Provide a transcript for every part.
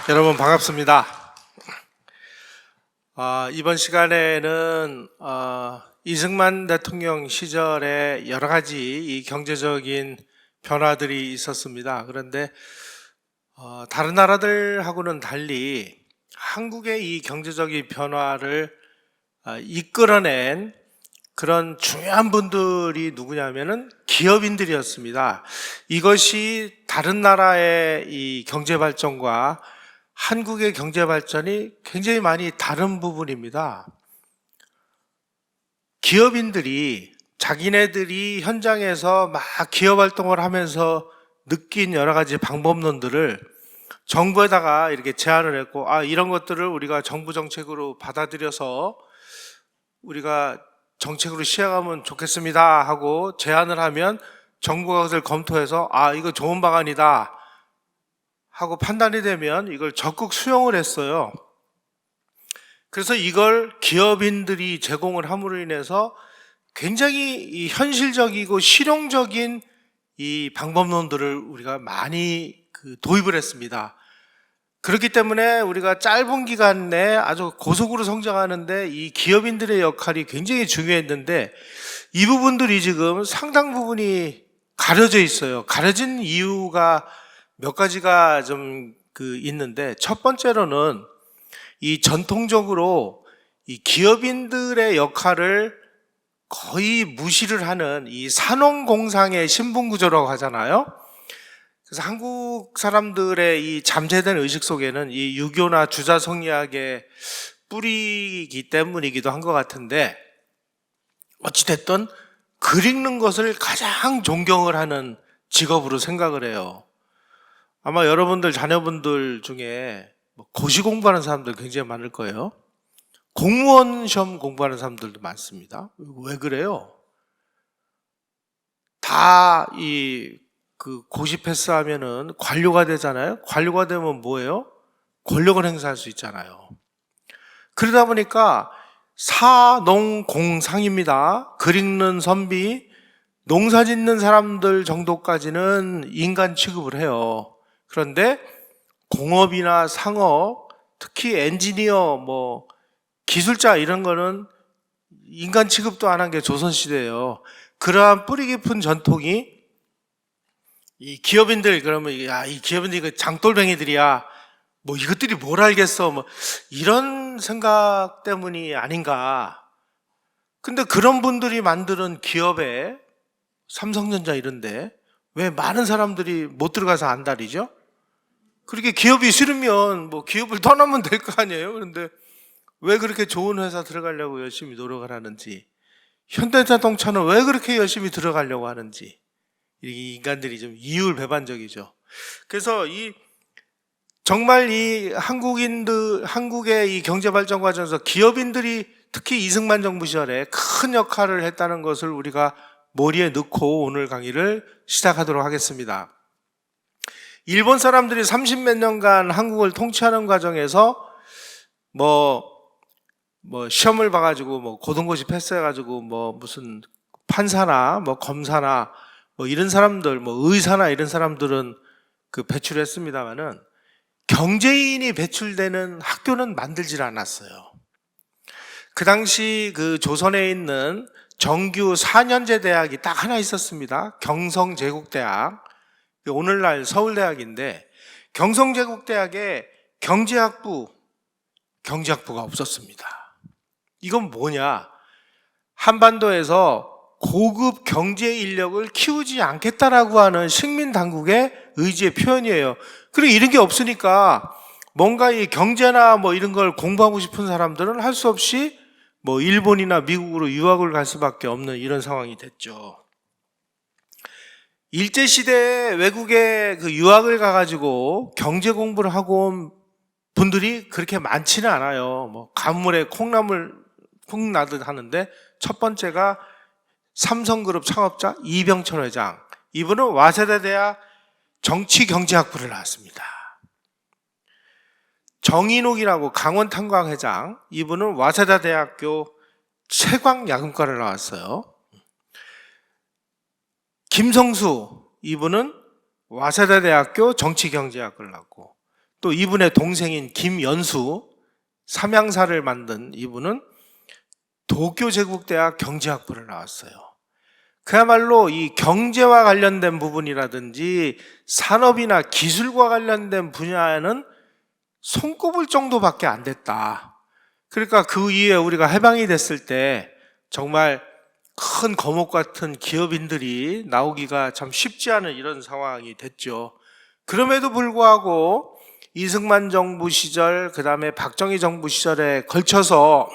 여러분 반갑습니다. 이번 시간에는 이승만 대통령 시절에 여러 가지 이 경제적인 변화들이 있었습니다. 그런데 다른 나라들하고는 달리 한국의 이 경제적인 변화를 이끌어낸 그런 중요한 분들이 누구냐면은 기업인들이었습니다. 이것이 다른 나라의 이 경제 발전과 한국의 경제 발전이 굉장히 많이 다른 부분입니다. 기업인들이 자기네들이 현장에서 막 기업 활동을 하면서 느낀 여러 가지 방법론들을 정부에다가 이렇게 제안을 했고, 이런 것들을 우리가 정부 정책으로 받아들여서 우리가 정책으로 시행하면 좋겠습니다 하고 제안을 하면 정부가 그것을 검토해서 이거 좋은 방안이다 하고 판단이 되면 이걸 적극 수용을 했어요. 그래서 이걸 기업인들이 제공을 함으로 인해서 굉장히 이 현실적이고 실용적인 이 방법론들을 우리가 많이 도입을 했습니다. 그렇기 때문에 우리가 짧은 기간 내에 아주 고속으로 성장하는데 이 기업인들의 역할이 굉장히 중요했는데, 이 부분들이 지금 상당 부분이 가려져 있어요. 가려진 이유가 몇 가지가 좀 있는데, 첫 번째로는 이 전통적으로 이 기업인들의 역할을 거의 무시를 하는 이 산업공상의 신분구조라고 하잖아요. 그래서 한국 사람들의 이 잠재된 의식 속에는 이 유교나 주자성리학의 뿌리이기 때문이기도 한 것 같은데, 어찌됐든 글 읽는 것을 가장 존경을 하는 직업으로 생각을 해요. 아마 여러분들 자녀분들 중에 고시 공부하는 사람들 굉장히 많을 거예요. 공무원 시험 공부하는 사람들도 많습니다. 왜 그래요? 다 고시 패스하면은 관료가 되잖아요. 관료가 되면 뭐예요? 권력을 행사할 수 있잖아요. 그러다 보니까 사농공상입니다. 글 읽는 선비, 농사 짓는 사람들 정도까지는 인간 취급을 해요. 그런데 공업이나 상업, 특히 엔지니어, 기술자 이런 거는 인간 취급도 안 한 게 조선시대예요. 그러한 뿌리 깊은 전통이 이 기업인들, 그러면 이 기업인들이 그 장돌뱅이들이야, 이것들이 뭘 알겠어, 이런 생각 때문이 아닌가. 근데 그런 분들이 만드는 기업에 삼성전자 이런데 왜 많은 사람들이 못 들어가서 안달이죠? 그렇게 기업이 싫으면 기업을 떠나면 될 거 아니에요? 그런데 왜 그렇게 좋은 회사 들어가려고 열심히 노력을 하는지, 현대자동차는 왜 그렇게 열심히 들어가려고 하는지, 이 인간들이 좀 이율배반적이죠. 그래서 정말 이 한국의 이 경제 발전 과정에서 기업인들이 특히 이승만 정부 시절에 큰 역할을 했다는 것을 우리가 머리에 넣고 오늘 강의를 시작하도록 하겠습니다. 일본 사람들이 30몇 년간 한국을 통치하는 과정에서 시험을 봐가지고 고등고시 패스해가지고 무슨 판사나 검사나 이런 사람들, 의사나 이런 사람들은 배출했습니다만은 경제인이 배출되는 학교는 만들질 않았어요. 그 당시 조선에 있는 정규 4년제 대학이 딱 하나 있었습니다. 경성제국대학. 오늘날 서울대학인데, 경성제국대학에 경제학부가 없었습니다. 이건 뭐냐? 한반도에서 고급 경제 인력을 키우지 않겠다라고 하는 식민 당국의 의지의 표현이에요. 그리고 이런 게 없으니까 뭔가 이 경제나 이런 걸 공부하고 싶은 사람들은 할 수 없이 일본이나 미국으로 유학을 갈 수밖에 없는 이런 상황이 됐죠. 일제시대에 외국에 유학을 가가지고 경제 공부를 하고 온 분들이 그렇게 많지는 않아요. 가물에 콩나물 콩 나듯 하는데, 첫 번째가 삼성그룹 창업자 이병철 회장. 이분은 와세다대학 정치경제학부를 나왔습니다. 정인욱이라고 강원탄광 회장. 이분은 와세다대학교 채광야금과를 나왔어요. 김성수, 이분은 와세다대학교 정치경제학을 나왔고, 또 또 이분의 동생인 김연수, 삼양사를 만든 이분은 도쿄제국대학 경제학부를 나왔어요. 그야말로 이 경제와 관련된 부분이라든지 산업이나 기술과 관련된 분야에는 손꼽을 정도밖에 안 됐다. 그러니까 그 이후에 우리가 해방이 됐을 때 정말 큰 거목 같은 기업인들이 나오기가 참 쉽지 않은 이런 상황이 됐죠. 그럼에도 불구하고 이승만 정부 시절, 그 다음에 박정희 정부 시절에 걸쳐서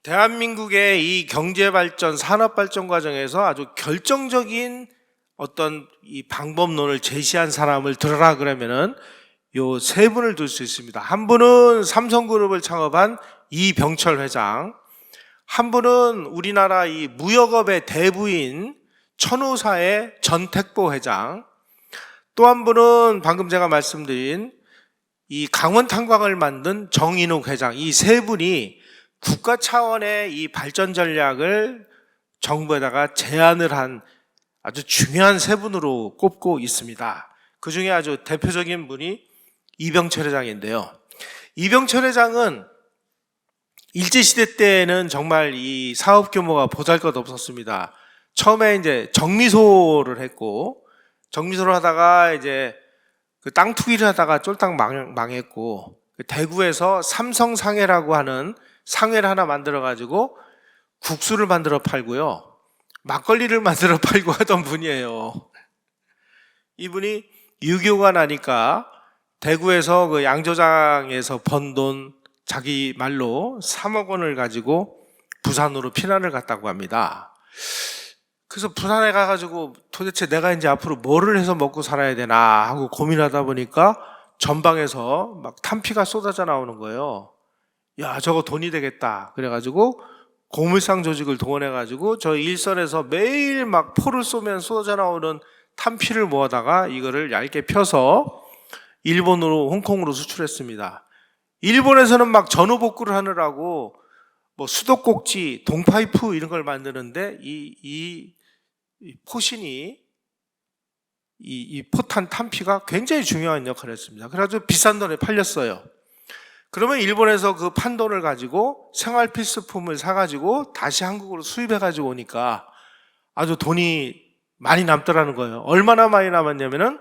대한민국의 이 경제발전, 산업발전 과정에서 아주 결정적인 어떤 이 방법론을 제시한 사람을 들어라 그러면은 요 세 분을 들 수 있습니다. 한 분은 삼성그룹을 창업한 이병철 회장, 한 분은 우리나라 이 무역업의 대부인 천우사의 전택보 회장, 또 한 분은 방금 제가 말씀드린 이 강원탄광을 만든 정인욱 회장, 이 세 분이 국가 차원의 이 발전 전략을 정부에다가 제안을 한 아주 중요한 세 분으로 꼽고 있습니다. 그 중에 아주 대표적인 분이 이병철 회장인데요. 이병철 회장은 일제시대 때는 정말 이 사업 규모가 보잘것 없었습니다. 처음에 이제 정미소를 했고, 정미소를 하다가 이제 그 땅 투기를 하다가 쫄딱 망했고, 대구에서 삼성상회라고 하는 상회를 하나 만들어가지고 국수를 만들어 팔고요. 막걸리를 만들어 팔고 하던 분이에요. 이분이 6.25가 나니까 대구에서 그 양조장에서 번 돈 자기 말로 3억 원을 가지고 부산으로 피난을 갔다고 합니다. 그래서 부산에 가가지고 도대체 내가 이제 앞으로 뭐를 해서 먹고 살아야 되나 하고 고민하다 보니까 전방에서 막 탄피가 쏟아져 나오는 거예요. 야, 저거 돈이 되겠다. 그래가지고 고물상 조직을 동원해가지고 저 일선에서 매일 막 포를 쏘면 쏟아져 나오는 탄피를 모아다가 이거를 얇게 펴서 일본으로, 홍콩으로 수출했습니다. 일본에서는 막 전후복구를 하느라고 뭐 수도꼭지, 동파이프 이런 걸 만드는데 이 포신이 이 포탄 탄피가 굉장히 중요한 역할을 했습니다. 그래가지고 비싼 돈에 팔렸어요. 그러면 일본에서 그 판돈을 가지고 생활 필수품을 사가지고 다시 한국으로 수입해가지고 오니까 아주 돈이 많이 남더라는 거예요. 얼마나 많이 남았냐면은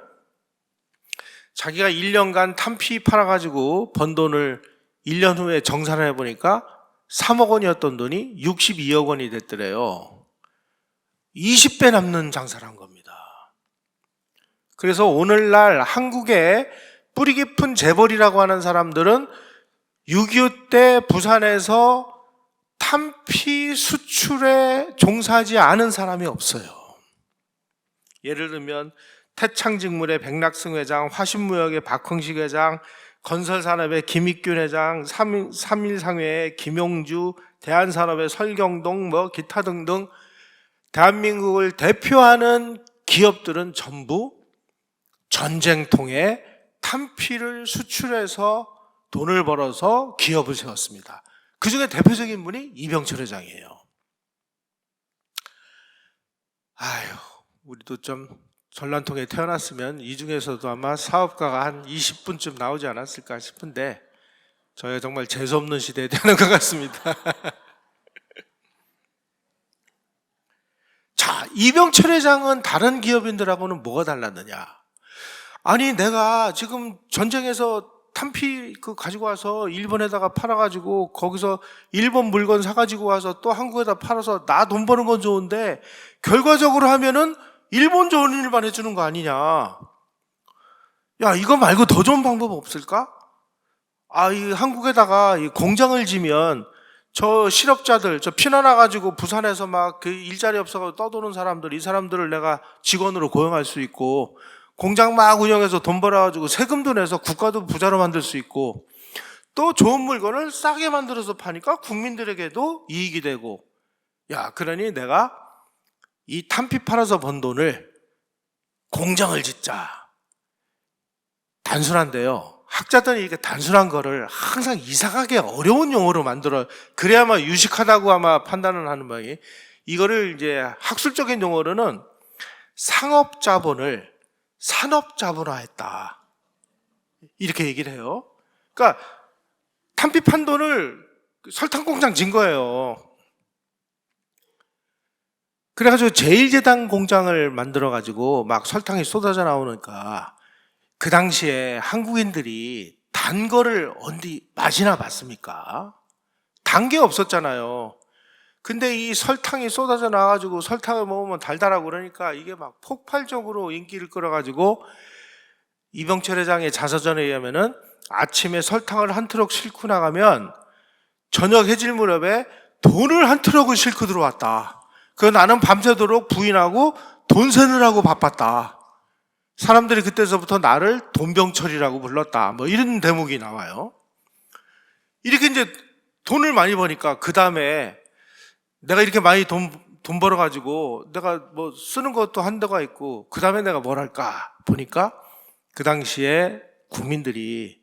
자기가 1년간 탄피 팔아가지고 번 돈을 1년 후에 정산을 해보니까 3억 원이었던 돈이 62억 원이 됐더래요. 20배 남는 장사를 한 겁니다. 그래서 오늘날 한국의 뿌리 깊은 재벌이라고 하는 사람들은 6.25 때 부산에서 탄피 수출에 종사하지 않은 사람이 없어요. 예를 들면 태창직물의 백낙승 회장, 화신무역의 박흥식 회장, 건설산업의 김익균 회장, 삼일상회의 김용주, 대한산업의 설경동, 뭐 기타 등등 대한민국을 대표하는 기업들은 전부 전쟁통에 탄피를 수출해서 돈을 벌어서 기업을 세웠습니다. 그 중에 대표적인 분이 이병철 회장이에요. 아유, 우리도 좀 전란통에 태어났으면 이 중에서도 아마 사업가가 한 20분쯤 나오지 않았을까 싶은데 저희가 정말 재수없는 시대에 태어난 것 같습니다. 자, 이병철 회장은 다른 기업인들하고는 뭐가 달랐느냐? 아니, 내가 지금 전쟁에서 탄피 가지고 와서 일본에다가 팔아가지고 거기서 일본 물건 사가지고 와서 또 한국에다 팔아서 나 돈 버는 건 좋은데 결과적으로 하면은 일본 좋은 일만 해주는 거 아니냐. 야, 이거 말고 더 좋은 방법 없을까? 이 한국에다가 이 공장을 지면 저 실업자들, 저 피난와가지고 부산에서 막 그 일자리 없어서 떠도는 사람들, 이 사람들을 내가 직원으로 고용할 수 있고 공장 막 운영해서 돈 벌어가지고 세금도 내서 국가도 부자로 만들 수 있고 또 좋은 물건을 싸게 만들어서 파니까 국민들에게도 이익이 되고 야, 그러니 내가 이 탄피 팔아서 번 돈을 공장을 짓자. 단순한데요. 학자들이 이렇게 단순한 거를 항상 이상하게 어려운 용어로 만들어 그래야만 유식하다고 아마 판단을 하는 모양이 이거를 이제 학술적인 용어로는 상업자본을 산업자본화했다. 이렇게 얘기를 해요. 그러니까 탄피판 돈을 설탕 공장 진 거예요. 그래가지고 제일제당 공장을 만들어가지고 막 설탕이 쏟아져 나오니까 그 당시에 한국인들이 단 거를 어디 맛이나 봤습니까? 단 게 없었잖아요. 근데 이 설탕이 쏟아져 나와가지고 설탕을 먹으면 달달하고 그러니까 이게 막 폭발적으로 인기를 끌어가지고 이병철 회장의 자서전에 의하면은 아침에 설탕을 한 트럭 싣고 나가면 저녁 해질 무렵에 돈을 한 트럭을 싣고 들어왔다. 그 나는 밤새도록 부인하고 돈 세느라고 바빴다. 사람들이 그때서부터 나를 돈병철이라고 불렀다. 뭐 이런 대목이 나와요. 이렇게 이제 돈을 많이 버니까 그 다음에 내가 이렇게 많이 돈 벌어가지고 내가 뭐 쓰는 것도 한도가 있고 그 다음에 내가 뭘 할까 보니까 그 당시에 국민들이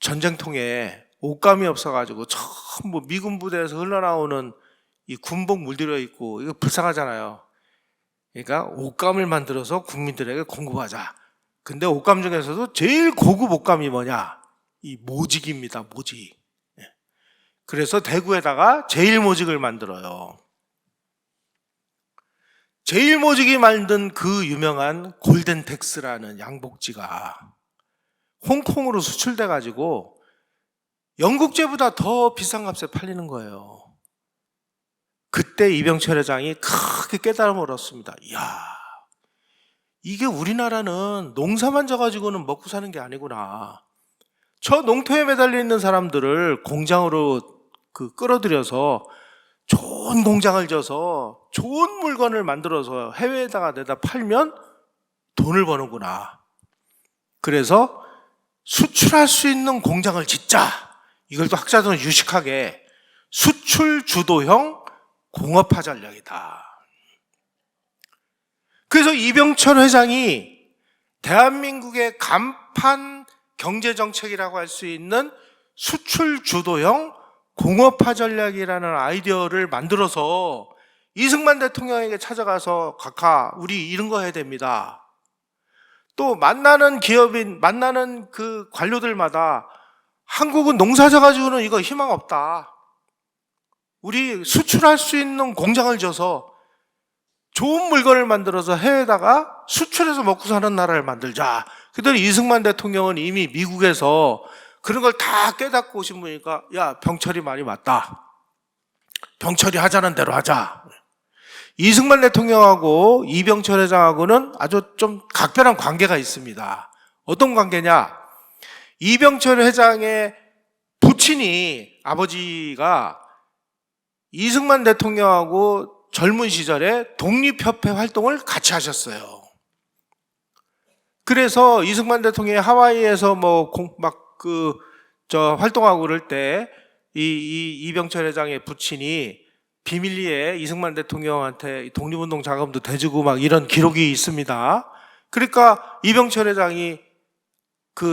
전쟁통에 옷감이 없어가지고 처음 뭐 미군 부대에서 흘러나오는 이 군복 물들여 있고 이거 불쌍하잖아요. 그러니까 옷감을 만들어서 국민들에게 공급하자. 근데 옷감 중에서도 제일 고급 옷감이 뭐냐? 이 모직입니다. 모직. 그래서 대구에다가 제일모직을 만들어요. 제일모직이 만든 그 유명한 골덴텍스라는 양복지가 홍콩으로 수출돼 가지고 영국제보다 더 비싼 값에 팔리는 거예요. 그때 이병철 회장이 크게 깨달음을 얻었습니다. 이야, 이게 우리나라는 농사만 져가지고는 먹고 사는 게 아니구나. 저 농토에 매달려 있는 사람들을 공장으로 끌어들여서 좋은 공장을 져서 좋은 물건을 만들어서 해외에다가 내다 팔면 돈을 버는구나. 그래서 수출할 수 있는 공장을 짓자. 이걸 또 학자들은 유식하게 수출 주도형 공업화 전략이다. 그래서 이병철 회장이 대한민국의 간판 경제정책이라고 할 수 있는 수출 주도형 공업화 전략이라는 아이디어를 만들어서 이승만 대통령에게 찾아가서 각하 우리 이런 거 해야 됩니다. 또 만나는 기업인, 만나는 그 관료들마다 한국은 농사져 가지고는 이거 희망 없다. 우리 수출할 수 있는 공장을 져서 좋은 물건을 만들어서 해외에다가 수출해서 먹고 사는 나라를 만들자. 그랬더니 이승만 대통령은 이미 미국에서 그런 걸 다 깨닫고 오신 분이니까 야, 병철이 말이 맞다. 병철이 하자는 대로 하자. 이승만 대통령하고 이병철 회장하고는 아주 좀 각별한 관계가 있습니다. 어떤 관계냐? 이병철 회장의 부친이 아버지가 이승만 대통령하고 젊은 시절에 독립협회 활동을 같이 하셨어요. 그래서 이승만 대통령이 하와이에서 활동하고 그럴 때 이병철 회장의 부친이 비밀리에 이승만 대통령한테 독립운동 자금도 대주고 막 이런 기록이 있습니다. 그러니까 이병철 회장이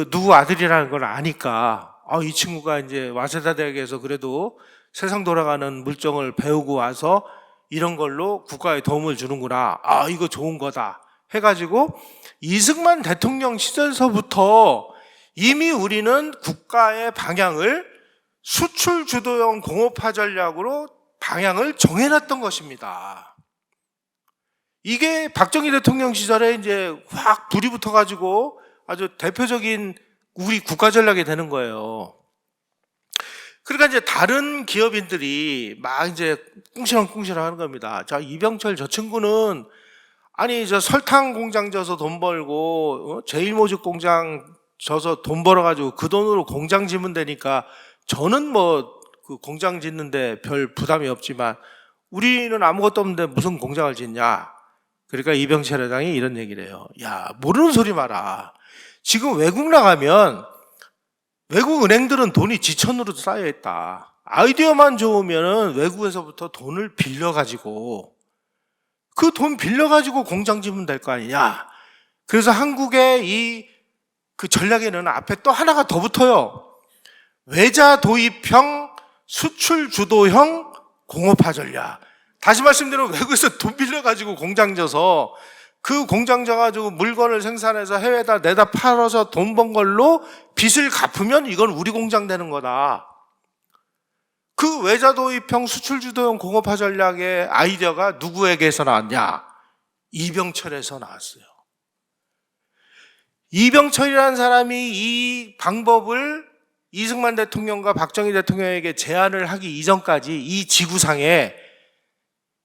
누구 아들이라는 걸 아니까 이 친구가 이제 와세다 대학에서 그래도 세상 돌아가는 물정을 배우고 와서 이런 걸로 국가에 도움을 주는구나. 이거 좋은 거다. 해가지고 이승만 대통령 시절서부터 이미 우리는 국가의 방향을 수출 주도형 공업화 전략으로 방향을 정해놨던 것입니다. 이게 박정희 대통령 시절에 이제 확 불이 붙어가지고 아주 대표적인 우리 국가 전략이 되는 거예요. 그러니까 이제 다른 기업인들이 막 이제 꿍시렁꿍시렁 하는 겁니다. 자, 이병철 저 친구는 아니 저 설탕 공장 져서 돈 벌고 제일모직 공장 져서 돈 벌어가지고 그 돈으로 공장 짓면 되니까 저는 그 공장 짓는데 별 부담이 없지만 우리는 아무것도 없는데 무슨 공장을 짓냐. 그러니까 이병철 회장이 이런 얘기를 해요. 야, 모르는 소리 마라. 지금 외국 나가면 외국 은행들은 돈이 지천으로 쌓여있다. 아이디어만 좋으면 외국에서부터 돈을 빌려가지고 그 돈 빌려가지고 공장 짓면 될 거 아니냐. 그래서 한국의 그 전략에는 앞에 또 하나가 더 붙어요. 외자 도입형 수출 주도형 공업화 전략. 다시 말씀드리면 외국에서 돈 빌려가지고 공장 져서 그 공장 져가지고 물건을 생산해서 해외에다 내다 팔아서 돈 번 걸로 빚을 갚으면 이건 우리 공장 되는 거다. 그 외자 도입형 수출 주도형 공업화 전략의 아이디어가 누구에게서 나왔냐? 이병철에서 나왔어요. 이병철이라는 사람이 이 방법을 이승만 대통령과 박정희 대통령에게 제안을 하기 이전까지 이 지구상에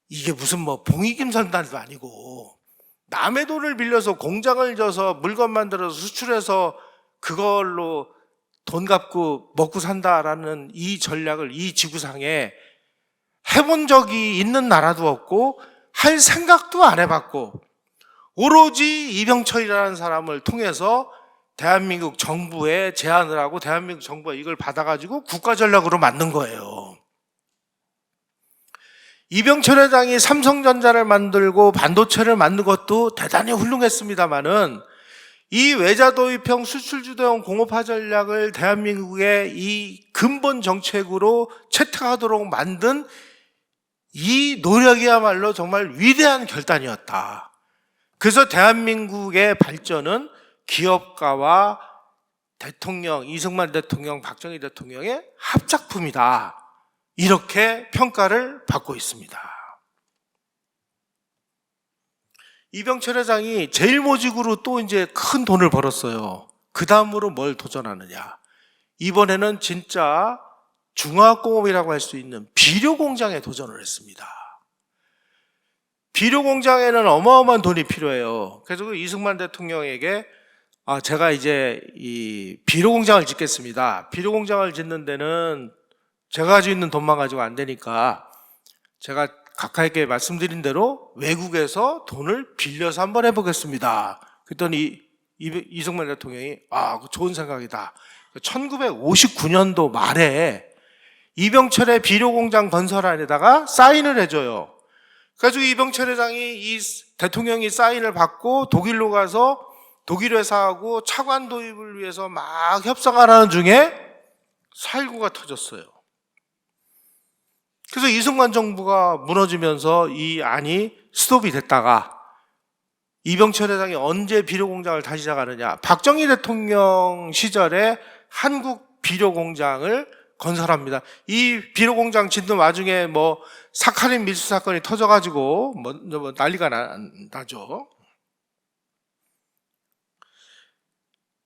이게 무슨 뭐 봉익임선단도 아니고 남의 돈을 빌려서 공장을 져서 물건 만들어서 수출해서 그걸로 돈 갚고 먹고 산다라는 이 전략을 이 지구상에 해본 적이 있는 나라도 없고 할 생각도 안 해봤고 오로지 이병철이라는 사람을 통해서 대한민국 정부에 제안을 하고 대한민국 정부가 이걸 받아가지고 국가전략으로 만든 거예요. 이병철 회장이 삼성전자를 만들고 반도체를 만든 것도 대단히 훌륭했습니다마는 이 외자 도입형 수출 주도형 공업화 전략을 대한민국의 이 근본 정책으로 채택하도록 만든 이 노력이야말로 정말 위대한 결단이었다. 그래서 대한민국의 발전은 기업가와 대통령, 이승만 대통령, 박정희 대통령의 합작품이다. 이렇게 평가를 받고 있습니다. 이병철 회장이 제일 모직으로 또 이제 큰 돈을 벌었어요. 그 다음으로 뭘 도전하느냐. 이번에는 진짜 중화학공업이라고 할 수 있는 비료 공장에 도전을 했습니다. 비료 공장에는 어마어마한 돈이 필요해요. 그래서 그 이승만 대통령에게 제가 이제 이 비료 공장을 짓겠습니다. 비료 공장을 짓는 데는 제가 가지고 있는 돈만 가지고 안 되니까 제가 각하에게 말씀드린 대로 외국에서 돈을 빌려서 한번 해보겠습니다. 그랬더니 이승만 대통령이 그거 좋은 생각이다. 1959년도 말에 이병철의 비료공장 건설안에다가 사인을 해줘요. 그래서 이병철 회장이 이 대통령이 사인을 받고 독일로 가서 독일 회사하고 차관 도입을 위해서 막 협상하는 중에 4.19가 터졌어요. 그래서 이승만 정부가 무너지면서 이 안이 스톱이 됐다가 이병철 회장이 언제 비료공장을 다시 시작하느냐. 박정희 대통령 시절에 한국 비료공장을 건설합니다. 이 비료공장 짓는 와중에 뭐 사카린 밀수 사건이 터져가지고 뭐 난리가 나죠.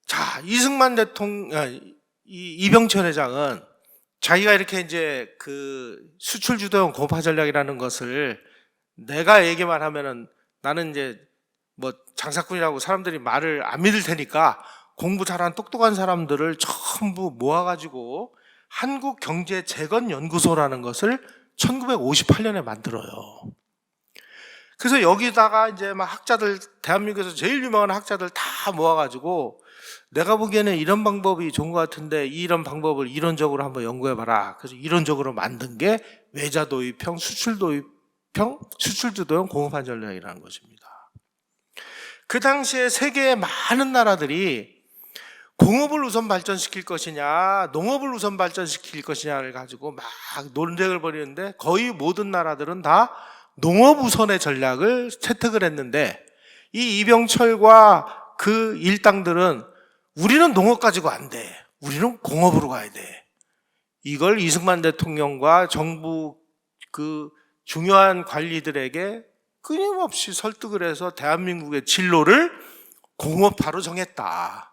자, 이승만 대통령, 이병철 회장은 자기가 이렇게 이제 그 수출 주도형 공업화 전략이라는 것을 내가 얘기만 하면은 나는 이제 뭐 장사꾼이라고 사람들이 말을 안 믿을 테니까 공부 잘한 똑똑한 사람들을 전부 모아가지고 한국경제재건연구소라는 것을 1958년에 만들어요. 그래서 여기다가 이제 막 학자들, 대한민국에서 제일 유명한 학자들 다 모아가지고 내가 보기에는 이런 방법이 좋은 것 같은데 이런 방법을 이론적으로 한번 연구해봐라. 그래서 이론적으로 만든 게 외자 도입형, 수출 도입형, 수출 주도형 공업화 전략이라는 것입니다. 그 당시에 세계의 많은 나라들이 공업을 우선 발전시킬 것이냐, 농업을 우선 발전시킬 것이냐를 가지고 막 논쟁을 벌이는데 거의 모든 나라들은 다 농업 우선의 전략을 채택을 했는데 이 이병철과 그 일당들은 우리는 농업 가지고 안 돼. 우리는 공업으로 가야 돼. 이걸 이승만 대통령과 정부 그 중요한 관리들에게 끊임없이 설득을 해서 대한민국의 진로를 공업화로 정했다.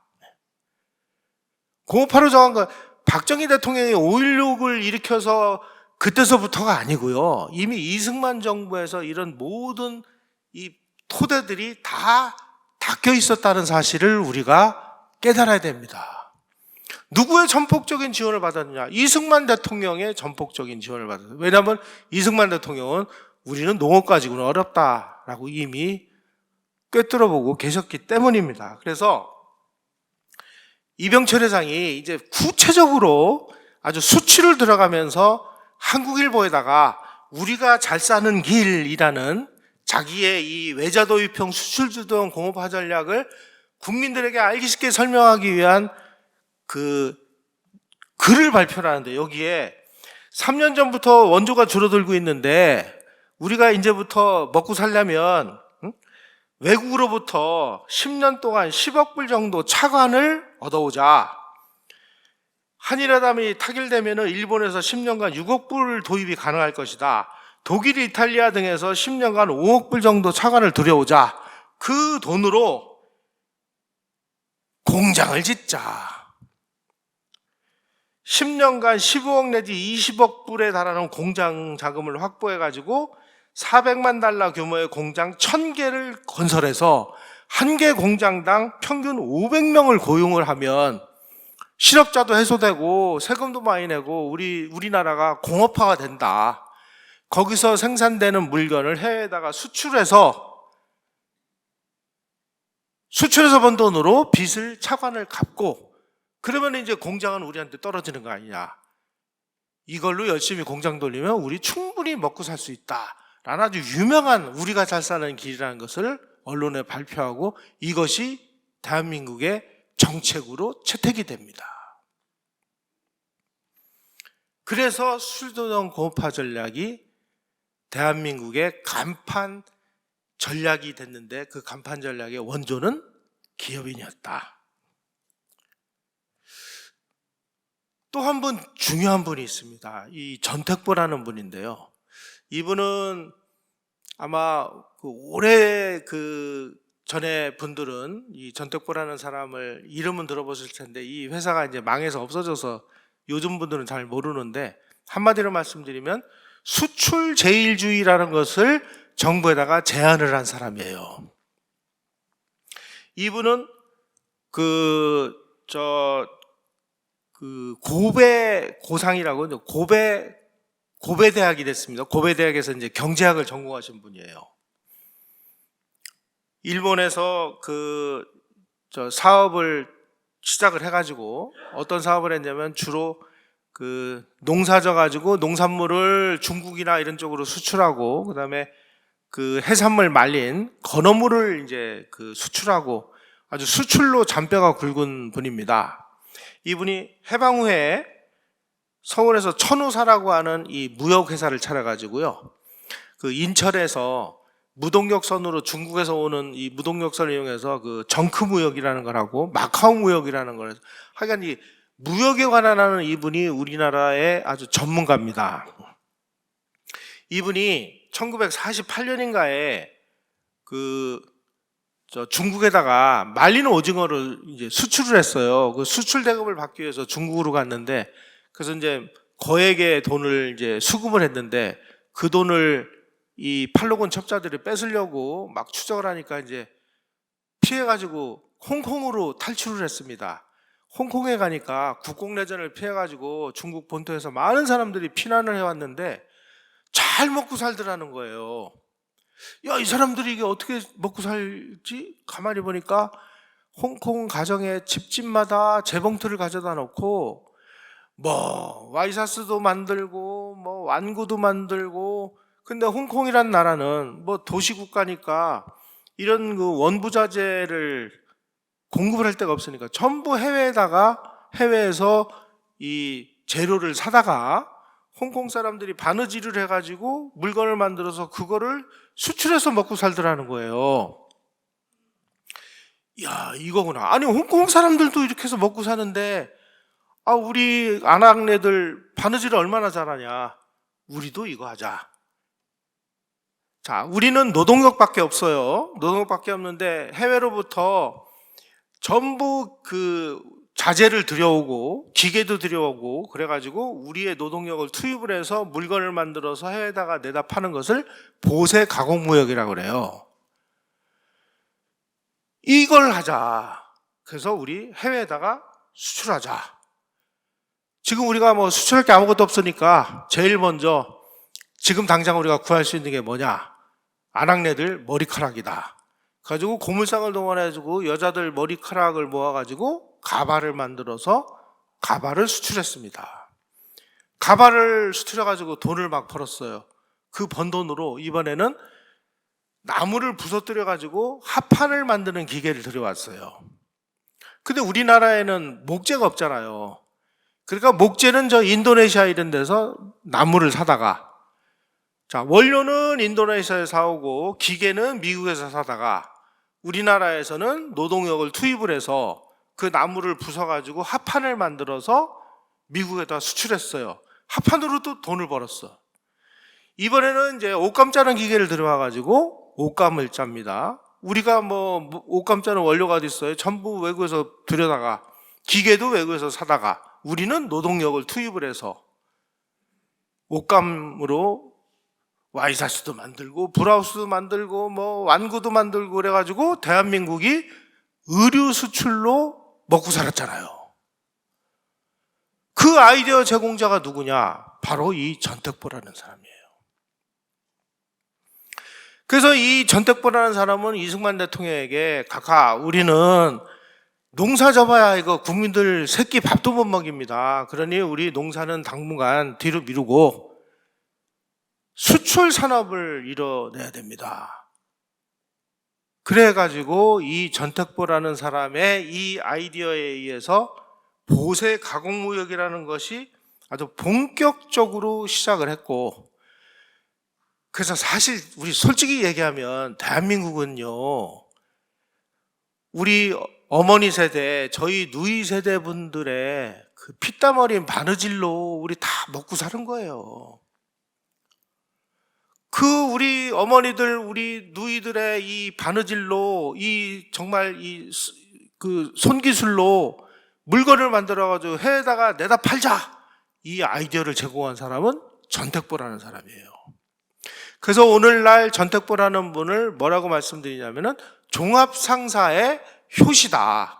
공업화로 정한 건 박정희 대통령이 5.16을 일으켜서 그때서부터가 아니고요. 이미 이승만 정부에서 이런 모든 이 토대들이 다 닦여 있었다는 사실을 우리가 깨달아야 됩니다. 누구의 전폭적인 지원을 받았느냐? 이승만 대통령의 전폭적인 지원을 받았어요. 왜냐하면 이승만 대통령은 우리는 농업 가지고는 어렵다라고 이미 꿰뚫어보고 계셨기 때문입니다. 그래서 이병철 회장이 이제 구체적으로 아주 수치를 들어가면서 한국일보에다가 우리가 잘 사는 길이라는 자기의 이 외자 도입형 수출 주도형 공업화 전략을 국민들에게 알기 쉽게 설명하기 위한 그 글을 발표하는데 여기에 3년 전부터 원조가 줄어들고 있는데 우리가 이제부터 먹고 살려면 외국으로부터 10년 동안 10억 불 정도 차관을 얻어오자. 한일회담이 타결되면 일본에서 10년간 6억 불 도입이 가능할 것이다. 독일, 이탈리아 등에서 10년간 5억 불 정도 차관을 들여오자. 그 돈으로 공장을 짓자. 10년간 15억 내지 20억 불에 달하는 공장 자금을 확보해가지고 400만 달러 규모의 공장 1000개를 건설해서 한 개 공장당 평균 500명을 고용을 하면 실업자도 해소되고 세금도 많이 내고 우리나라가 공업화가 된다. 거기서 생산되는 물건을 해외에다가 수출해서 번 돈으로 빚을 차관을 갚고 그러면 이제 공장은 우리한테 떨어지는 거 아니냐. 이걸로 열심히 공장 돌리면 우리 충분히 먹고 살 수 있다. 라는 아주 유명한 우리가 잘 사는 길이라는 것을 언론에 발표하고 이것이 대한민국의 정책으로 채택이 됩니다. 그래서 수출도전 공업화 전략이 대한민국의 간판 전략이 됐는데 그 간판 전략의 원조는 기업인이었다. 또 한 분 중요한 분이 있습니다. 이 전택보라는 분인데요. 이분은 아마 올해 전에 분들은 이 전택보라는 사람을 이름은 들어보실 텐데 이 회사가 이제 망해서 없어져서 요즘 분들은 잘 모르는데 한마디로 말씀드리면 수출 제일주의라는 것을 정부에다가 제안을 한 사람이에요. 이분은 고베 고상이라고 고베 대학이 됐습니다. 고베 대학에서 이제 경제학을 전공하신 분이에요. 일본에서 사업을 시작을 해가지고 어떤 사업을 했냐면 주로 농사져 가지고 농산물을 중국이나 이런 쪽으로 수출하고 그다음에 해산물 말린 건어물을 이제 수출하고 아주 수출로 잔뼈가 굵은 분입니다. 이분이 해방 후에 서울에서 천우사라고 하는 이 무역회사를 차려가지고요. 인천에서 무동역선으로 중국에서 오는 이 무동역선을 이용해서 정크 무역이라는 걸 하고 마카오 무역이라는 걸 해서 하여간 이 무역에 관한 하는 이분이 우리나라의 아주 전문가입니다. 이분이 1948년인가에 중국에다가 말린 오징어를 이제 수출을 했어요. 그 수출 대금을 받기 위해서 중국으로 갔는데 그래서 이제 거액의 돈을 이제 수금을 했는데 그 돈을 이 팔로곤 첩자들이 뺏으려고 막 추적을 하니까 이제 피해가지고 홍콩으로 탈출을 했습니다. 홍콩에 가니까 국공내전을 피해가지고 중국 본토에서 많은 사람들이 피난을 해왔는데 잘 먹고 살더라는 거예요. 야, 이 사람들이 이게 어떻게 먹고 살지? 가만히 보니까 홍콩 가정의 집집마다 재봉틀을 가져다 놓고 와이셔츠도 만들고 완구도 만들고 근데 홍콩이란 나라는 도시국가니까 이런 원부자재를 공급을 할 데가 없으니까 전부 해외에서 이 재료를 사다가 홍콩 사람들이 바느질을 해가지고 물건을 만들어서 그거를 수출해서 먹고 살더라는 거예요. 야, 이거구나. 아니, 홍콩 사람들도 이렇게 해서 먹고 사는데, 우리 아낙네들 바느질을 얼마나 잘하냐. 우리도 이거 하자. 자, 우리는 노동력밖에 없어요. 노동력밖에 없는데, 해외로부터 전부 자재를 들여오고 기계도 들여오고 그래가지고 우리의 노동력을 투입을 해서 물건을 만들어서 해외에다가 내다 파는 것을 보세 가공무역이라고 그래요. 이걸 하자. 그래서 우리 해외에다가 수출하자. 지금 우리가 수출할 게 아무것도 없으니까 제일 먼저 지금 당장 우리가 구할 수 있는 게 뭐냐? 아낙네들 머리카락이다. 가지고 고물상을 동원해가지고 여자들 머리카락을 모아가지고 가발을 만들어서 가발을 수출했습니다. 가발을 수출해가지고 돈을 막 벌었어요. 그 번 돈으로 이번에는 나무를 부서뜨려가지고 합판을 만드는 기계를 들여왔어요. 근데 우리나라에는 목재가 없잖아요. 그러니까 목재는 인도네시아 이런 데서 나무를 사다가 원료는 인도네시아에서 사오고 기계는 미국에서 사다가 우리나라에서는 노동력을 투입을 해서 그 나무를 부숴가지고 합판을 만들어서 미국에다 수출했어요. 합판으로도 돈을 벌었어. 이번에는 이제 옷감 짜는 기계를 들여와가지고 옷감을 짭니다. 우리가 뭐 옷감 짜는 원료가 어디 있어요? 전부 외국에서 들여다가, 기계도 외국에서 사다가, 우리는 노동력을 투입을 해서 옷감으로 와이셔츠도 만들고 브라우스도 만들고 뭐 완구도 만들고 그래가지고 대한민국이 의류 수출로 먹고 살았잖아요. 그 아이디어 제공자가 누구냐? 바로 이 전택보라는 사람이에요. 그래서 이 전택보라는 사람은 이승만 대통령에게 각하, 우리는 농사 접어야 이거 국민들 새끼 밥도 못 먹입니다. 그러니 우리 농사는 당분간 뒤로 미루고 수출 산업을 이뤄내야 됩니다. 그래가지고 이 전택보라는 사람의 이 아이디어에 의해서 보세 가공무역이라는 것이 아주 본격적으로 시작을 했고, 그래서 사실 우리 솔직히 얘기하면 대한민국은요, 우리 어머니 세대, 저희 누이 세대 분들의 그 피땀 어린 바느질로 우리 다 먹고 사는 거예요. 그 우리 어머니들, 우리 누이들의 이 바느질로, 이 정말 그 손기술로 물건을 만들어가지고 해에다가 내다 팔자, 이 아이디어를 제공한 사람은 전택보라는 사람이에요. 그래서 오늘날 전택보라는 분을 뭐라고 말씀드리냐면은 종합상사의 효시다.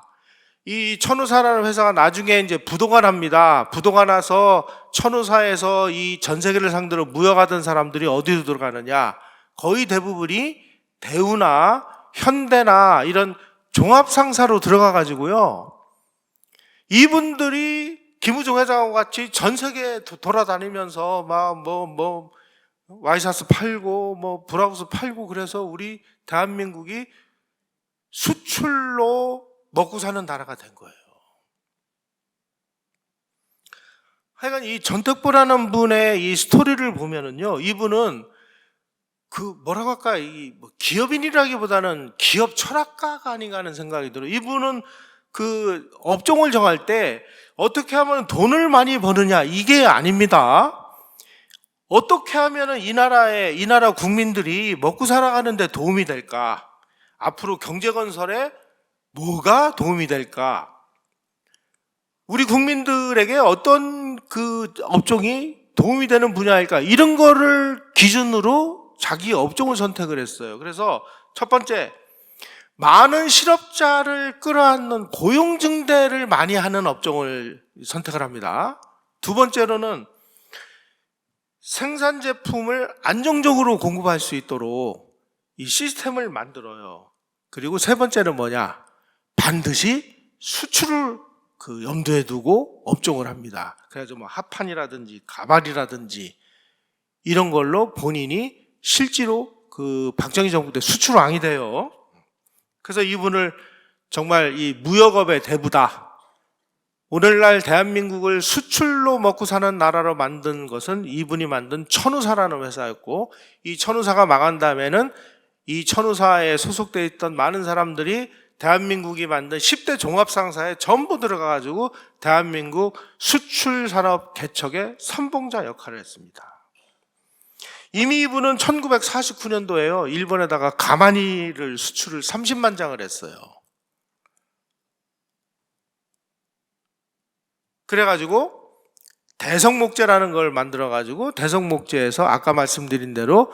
이 천우사라는 회사가 나중에 이제 부도가 납니다. 부도가 나서 천우사에서 이 전 세계를 상대로 무역하던 사람들이 어디로 들어가느냐? 거의 대부분이 대우나 현대나 이런 종합상사로 들어가 가지고요, 이분들이 김우중 회장과 같이 전 세계 돌아다니면서 막 와이셔츠 팔고 뭐 브라우스 팔고, 그래서 우리 대한민국이 수출로 먹고 사는 나라가 된 거예요. 하여간 이 전택보라는 분의 이 스토리를 보면은요, 이분은 그 뭐라고 할까, 이 기업인이라기보다는 기업 철학가가 아닌가 하는 생각이 들어요. 이분은 그 업종을 정할 때 어떻게 하면 돈을 많이 버느냐, 이게 아닙니다. 어떻게 하면 이 나라 국민들이 먹고 살아가는데 도움이 될까? 앞으로 경제 건설에 뭐가 도움이 될까? 우리 국민들에게 어떤 그 업종이 도움이 되는 분야일까? 이런 거를 기준으로 자기 업종을 선택을 했어요. 그래서 첫 번째, 많은 실업자를 끌어안는 고용 증대를 많이 하는 업종을 선택을 합니다. 두 번째로는 생산 제품을 안정적으로 공급할 수 있도록 이 시스템을 만들어요. 그리고 세 번째는 뭐냐? 반드시 수출을 그 염두에 두고 업종을 합니다. 그래서 뭐 합판이라든지 가발이라든지 이런 걸로 본인이 실제로 그 박정희 정부 때 수출왕이 돼요. 그래서 이분을 정말 이 무역업의 대부다, 오늘날 대한민국을 수출로 먹고 사는 나라로 만든 것은 이분이 만든 천우사라는 회사였고, 이 천우사가 망한 다음에는 이 천우사에 소속되어 있던 많은 사람들이 대한민국이 만든 10대 종합상사에 전부 들어가가지고 대한민국 수출산업 개척의 선봉자 역할을 했습니다. 이미 이분은 1949년도에요 일본에다가 가마니를 수출을 30만 장을 했어요. 그래가지고 대성목재라는 걸 만들어가지고, 대성목재에서 아까 말씀드린 대로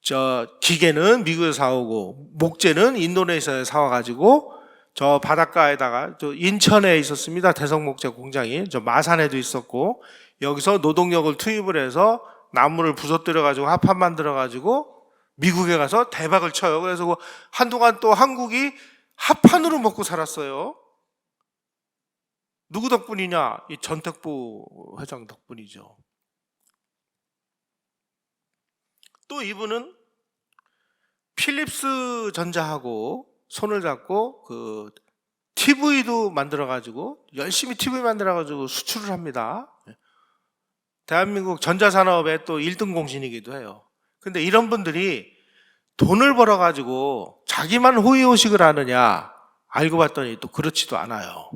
저 기계는 미국에서 사오고 목재는 인도네시아에서 사와가지고 저 바닷가에다가, 저 인천에 있었습니다, 대성목재 공장이. 저 마산에도 있었고, 여기서 노동력을 투입을 해서 나무를 부서뜨려가지고 합판 만들어가지고 미국에 가서 대박을 쳐요. 그래서 한동안 또 한국이 합판으로 먹고 살았어요. 누구 덕분이냐? 이 전택보 회장 덕분이죠. 또 이분은 필립스 전자하고 손을 잡고 그 TV도 만들어가지고 열심히 TV 만들어가지고 수출을 합니다. 대한민국 전자산업의 또 1등 공신이기도 해요. 근데 이런 분들이 돈을 벌어가지고 자기만 호의호식을 하느냐? 알고 봤더니 또 그렇지도 않아요.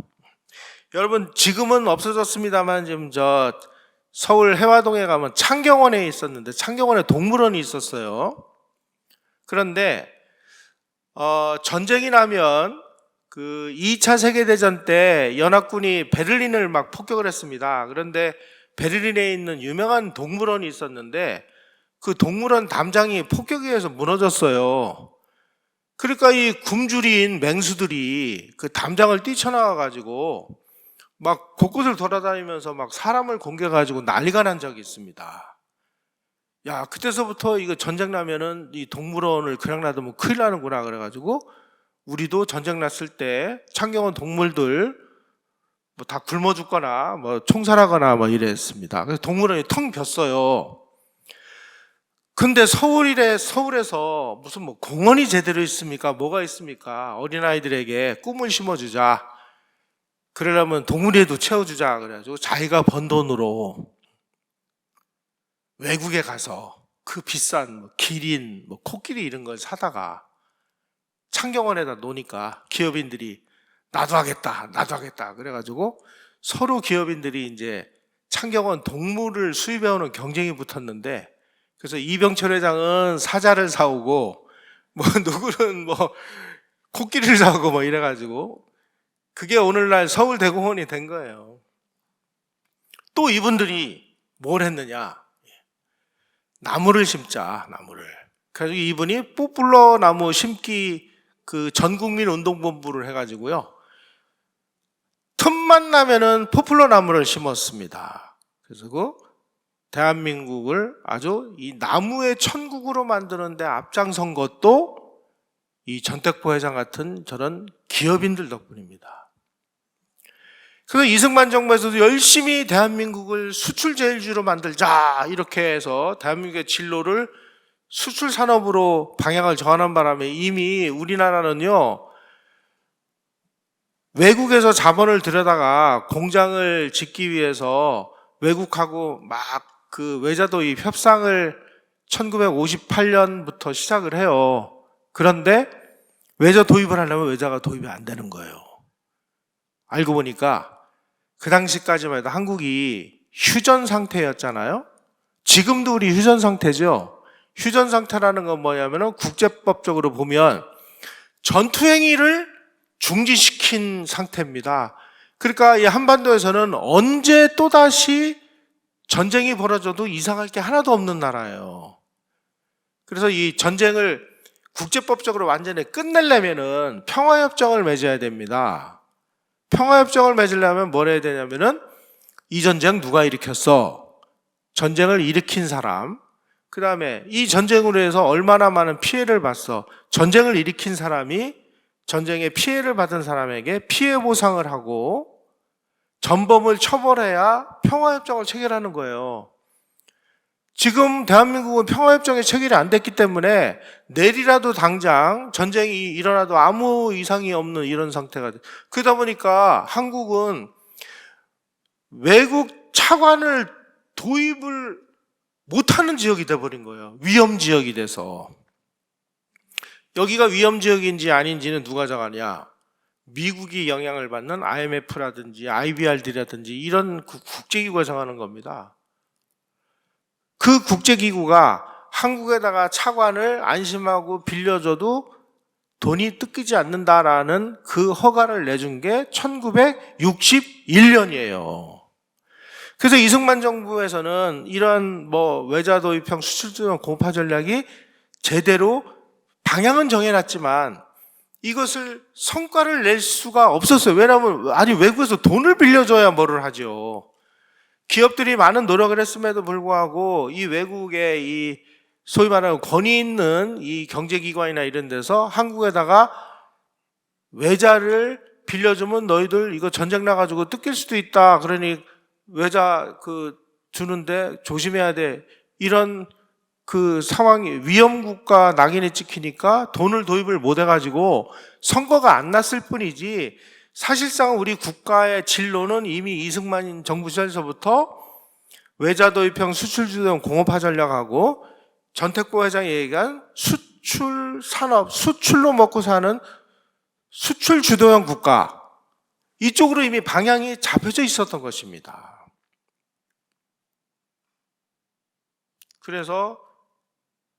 여러분, 지금은 없어졌습니다만 지금 저 서울 해화동에 가면 창경원에 있었는데, 창경원에 동물원이 있었어요. 그런데 전쟁이 나면 그 2차 세계대전 때 연합군이 베를린을 막 폭격을 했습니다. 그런데 베를린에 있는 유명한 동물원이 있었는데 그 동물원 담장이 폭격에 의해서 무너졌어요. 그러니까 이 굶주린 맹수들이 그 담장을 뛰쳐나와가지고 막 곳곳을 돌아다니면서 막 사람을 공격해가지고 난리가 난 적이 있습니다. 야, 그때서부터 이거 전쟁 나면은 이 동물원을 그냥 놔두면 큰일 나는구나 그래가지고 우리도 전쟁 났을 때 창경원 동물들 뭐 다 굶어 죽거나 뭐 총살하거나 뭐 이랬습니다. 그래서 동물원이 텅 비었어요. 근데 서울에서 무슨 뭐 공원이 제대로 있습니까? 뭐가 있습니까? 어린아이들에게 꿈을 심어주자. 그러려면 동물에도 채워주자. 그래가지고 자기가 번 돈으로 외국에 가서 그 비싼 뭐 기린, 뭐 코끼리 이런 걸 사다가 창경원에다 놓으니까 기업인들이 나도 하겠다. 그래가지고 서로 기업인들이 이제 창경원 동물을 수입해오는 경쟁이 붙었는데, 그래서 이병철 회장은 사자를 사오고 뭐 누구는 뭐 코끼리를 사오고 뭐 이래가지고 그게 오늘날 서울대공원이 된 거예요. 또 이분들이 뭘 했느냐? 나무를 심자, 나무를. 그래서 이분이 뽀플러 나무 심기 그 전국민 운동본부를 해가지고요. 틈만 나면은 포플러 나무를 심었습니다. 그래서 그 대한민국을 아주 이 나무의 천국으로 만드는데 앞장선 것도 이 전택보 회장 같은 저런 기업인들 덕분입니다. 그래서 이승만 정부에서도 열심히 대한민국을 수출 제일주로 만들자 이렇게 해서 대한민국의 진로를 수출 산업으로 방향을 정하는 바람에 이미 우리나라는요, 외국에서 자본을 들여다가 공장을 짓기 위해서 외국하고 막 그 외자 도입 협상을 1958년부터 시작을 해요. 그런데 외자 도입을 하려면 외자가 도입이 안 되는 거예요. 알고 보니까 그 당시까지만 해도 한국이 휴전 상태였잖아요. 지금도 우리 휴전 상태죠. 휴전 상태라는 건 뭐냐면은 국제법적으로 보면 전투행위를 중지시킨 상태입니다. 그러니까 이 한반도에서는 언제 또다시 전쟁이 벌어져도 이상할 게 하나도 없는 나라예요. 그래서 이 전쟁을 국제법적으로 완전히 끝내려면은 평화협정을 맺어야 됩니다. 평화협정을 맺으려면 뭘 해야 되냐면은 이 전쟁 누가 일으켰어? 전쟁을 일으킨 사람. 그 다음에 이 전쟁으로 해서 얼마나 많은 피해를 봤어? 전쟁을 일으킨 사람이 전쟁에 피해를 받은 사람에게 피해 보상을 하고 전범을 처벌해야 평화협정을 체결하는 거예요. 지금 대한민국은 평화협정이 체결이 안 됐기 때문에 내일이라도 당장 전쟁이 일어나도 아무 이상이 없는 이런 상태가 돼. 그러다 보니까 한국은 외국 차관을 도입을 못하는 지역이 돼버린 거예요. 위험지역이 돼서. 여기가 위험지역인지 아닌지는 누가 정하냐? 미국이 영향을 받는 IMF라든지 IBRD라든지 이런 국제기구가 정하는 겁니다. 그 국제기구가 한국에다가 차관을 안심하고 빌려줘도 돈이 뜯기지 않는다라는 그 허가를 내준 게 1961년이에요. 그래서 이승만 정부에서는 이런 뭐 외자 도입형 수출 공파 전략이 제대로 방향은 정해놨지만 이것을 성과를 낼 수가 없었어요. 왜냐하면 아니 외국에서 돈을 빌려줘야 뭐를 하죠. 기업들이 많은 노력을 했음에도 불구하고 이 외국의 이 소위 말하는 권위 있는 이 경제기관이나 이런 데서 한국에다가 외자를 빌려주면 너희들 이거 전쟁 나가지고 뜯길 수도 있다. 그러니 외자 주는데 조심해야 돼. 이런 그 상황이 위험국가 낙인이 찍히니까 돈을 도입을 못 해가지고 선거가 안 났을 뿐이지 사실상 우리 국가의 진로는 이미 이승만 정부 시절에서부터 외자 도입형 수출주도형 공업화 전략하고 전택보 회장이 얘기한 수출 산업, 수출로 먹고 사는 수출 주도형 국가, 이쪽으로 이미 방향이 잡혀져 있었던 것입니다. 그래서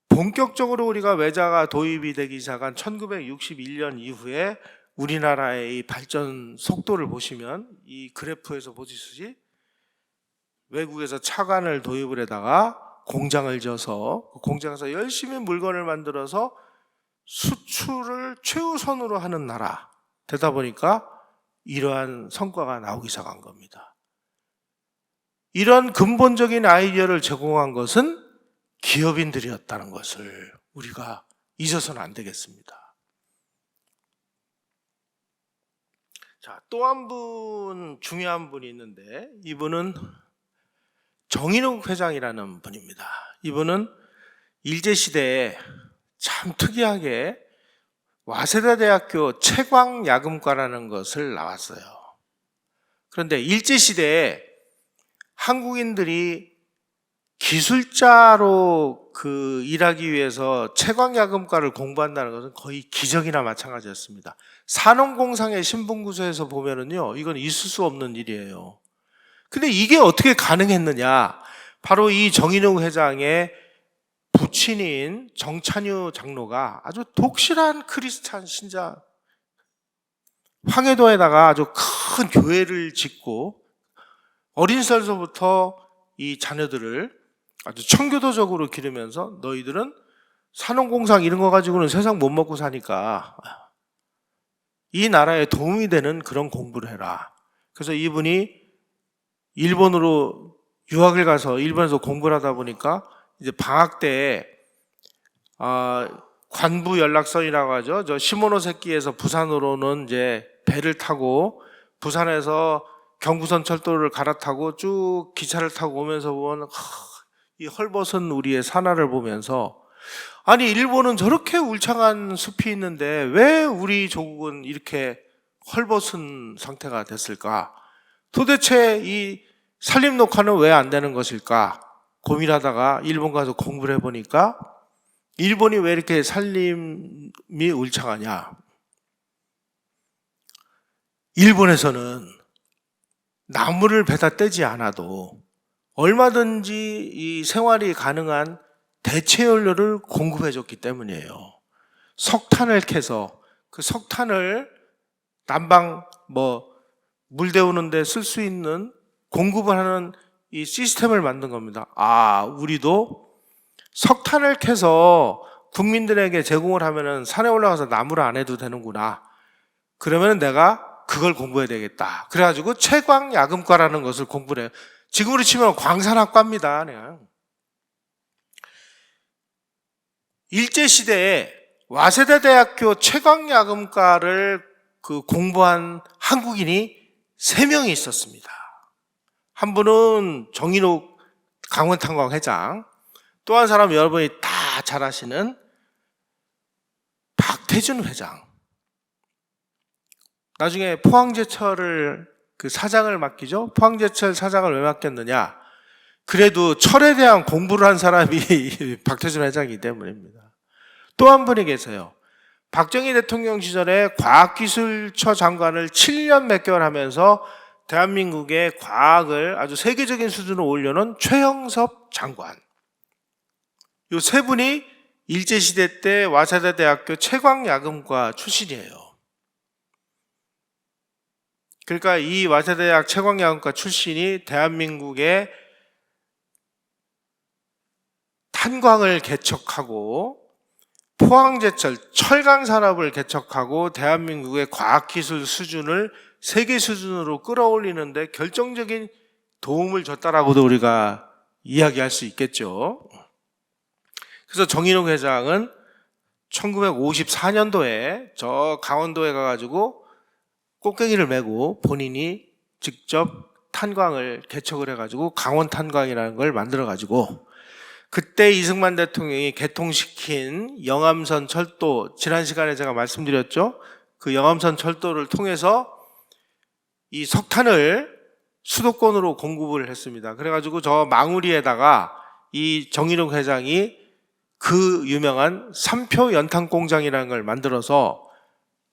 본격적으로 우리가 외자가 도입이 되기 시작한 1961년 이후에 우리나라의 이 발전 속도를 보시면 이 그래프에서 보시듯이 외국에서 차관을 도입을 해다가 공장을 지어서 공장에서 열심히 물건을 만들어서 수출을 최우선으로 하는 나라 되다 보니까 이러한 성과가 나오기 시작한 겁니다. 이런 근본적인 아이디어를 제공한 것은 기업인들이었다는 것을 우리가 잊어서는 안 되겠습니다. 자, 또 한 분 중요한 분이 있는데 이분은 정인욱 회장이라는 분입니다. 이분은 일제시대에 참 특이하게 와세다대학교 채광야금과라는 것을 나왔어요. 그런데 일제시대에 한국인들이 기술자로 일하기 위해서 채광야금과를 공부한다는 것은 거의 기적이나 마찬가지였습니다. 산업공상의 신분구조에서 보면은요, 이건 있을 수 없는 일이에요. 근데 이게 어떻게 가능했느냐? 바로 이 정인욱 회장의 부친인 정찬유 장로가 아주 독실한 크리스찬 신자, 황해도에다가 아주 큰 교회를 짓고 어린 시절서부터 이 자녀들을 아주 청교도적으로 기르면서 너희들은 산업공상 이런 거 가지고는 세상 못 먹고 사니까 이 나라에 도움이 되는 그런 공부를 해라. 그래서 이분이 일본으로 유학을 가서 일본에서 공부를 하다 보니까 이제 방학 때 관부 연락선이라고 하죠. 저 시모노세키에서 부산으로는 이제 배를 타고 부산에서 경부선 철도를 갈아타고 쭉 기차를 타고 오면서 보면 이 헐벗은 우리의 산하를 보면서 아니 일본은 저렇게 울창한 숲이 있는데 왜 우리 조국은 이렇게 헐벗은 상태가 됐을까? 도대체 이 산림 녹화는 왜 안 되는 것일까? 고민하다가 일본 가서 공부를 해보니까 일본이 왜 이렇게 산림이 울창하냐? 일본에서는 나무를 베다 떼지 않아도 얼마든지 이 생활이 가능한 대체 연료를 공급해줬기 때문이에요. 석탄을 캐서 그 석탄을 난방 물 데우는데 쓸 수 있는 공급을 하는 이 시스템을 만든 겁니다. 우리도 석탄을 캐서 국민들에게 제공을 하면은 산에 올라가서 나무를 안 해도 되는구나. 그러면 내가 그걸 공부해야 되겠다. 그래가지고 채광야금과라는 것을 공부를 해요. 지금으로 치면 광산학과입니다. 그냥. 일제시대에 와세다대학교 채광야금과를 공부한 한국인이 3명이 있었습니다. 한 분은 정인욱 강원탄광 회장, 또 한 사람 여러분이 다 잘 아시는 박태준 회장. 나중에 포항제철을 사장을 맡기죠. 포항제철 사장을 왜 맡겼느냐? 그래도 철에 대한 공부를 한 사람이 박태준 회장이기 때문입니다. 또 한 분이 계세요. 박정희 대통령 시절에 과학기술처 장관을 7년 몇 개월 하면서 대한민국의 과학을 아주 세계적인 수준으로 올려놓은 최영섭 장관. 이 3분이 일제시대 때 와세다대학교 채광야금과 출신이에요. 그러니까 이 와세다대학 채광야금과 출신이 대한민국의 탄광을 개척하고 포항제철, 철강산업을 개척하고 대한민국의 과학기술 수준을 세계 수준으로 끌어올리는데 결정적인 도움을 줬다라고도 우리가 이야기할 수 있겠죠. 그래서 정인욱 회장은 1954년도에 저 강원도에 가가지고 꽃갱이를 메고 본인이 직접 탄광을 개척을 해가지고 강원탄광이라는 걸 만들어가지고 그때 이승만 대통령이 개통시킨 영암선 철도, 지난 시간에 제가 말씀드렸죠. 그 영암선 철도를 통해서 이 석탄을 수도권으로 공급을 했습니다. 그래가지고 저 망우리에다가 이 정인욱 회장이 그 유명한 삼표 연탄 공장이라는 걸 만들어서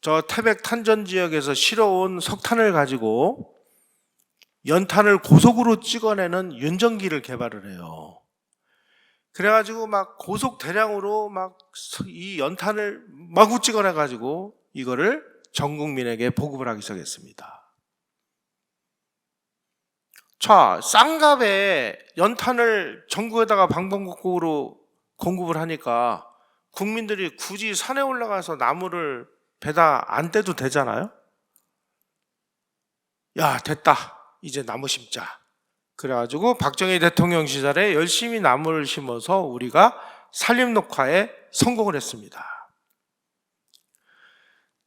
저 태백 탄전 지역에서 실어온 석탄을 가지고 연탄을 고속으로 찍어내는 윤전기를 개발을 해요. 그래가지고 막 고속 대량으로 막 이 연탄을 마구 찍어내가지고 이거를 전 국민에게 보급을 하기 시작했습니다. 자, 싼 값에 연탄을 전국에다가 방방곡곡으로 공급을 하니까 국민들이 굳이 산에 올라가서 나무를 배다 안 떼도 되잖아요. 야, 됐다. 이제 나무 심자. 그래가지고 박정희 대통령 시절에 열심히 나무를 심어서 우리가 산림녹화에 성공을 했습니다.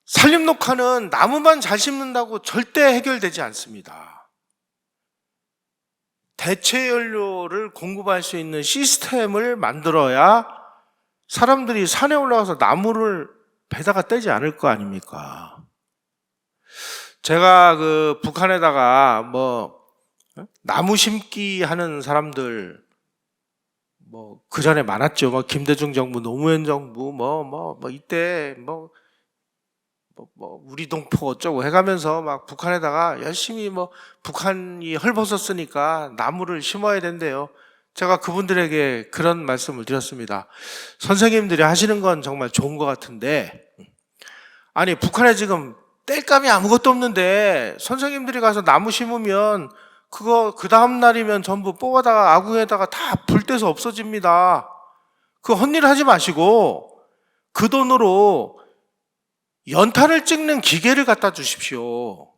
산림녹화는 나무만 잘 심는다고 절대 해결되지 않습니다. 대체 연료를 공급할 수 있는 시스템을 만들어야 사람들이 산에 올라가서 나무를 배다가 떼지 않을 거 아닙니까? 제가 그 북한에다가 나무 심기 하는 사람들 그 전에 많았죠. 김대중 정부, 노무현 정부 이때 우리 동포 어쩌고 해가면서 막 북한에다가 열심히 북한이 헐벗었으니까 나무를 심어야 된대요. 제가 그분들에게 그런 말씀을 드렸습니다. 선생님들이 하시는 건 정말 좋은 것 같은데, 아니 북한에 지금 땔감이 아무것도 없는데 선생님들이 가서 나무 심으면 그거 그 다음 날이면 전부 뽑아다가 아궁에다가 다 불 떼서 없어집니다. 그 헛일 하지 마시고 그 돈으로 연탄을 찍는 기계를 갖다 주십시오.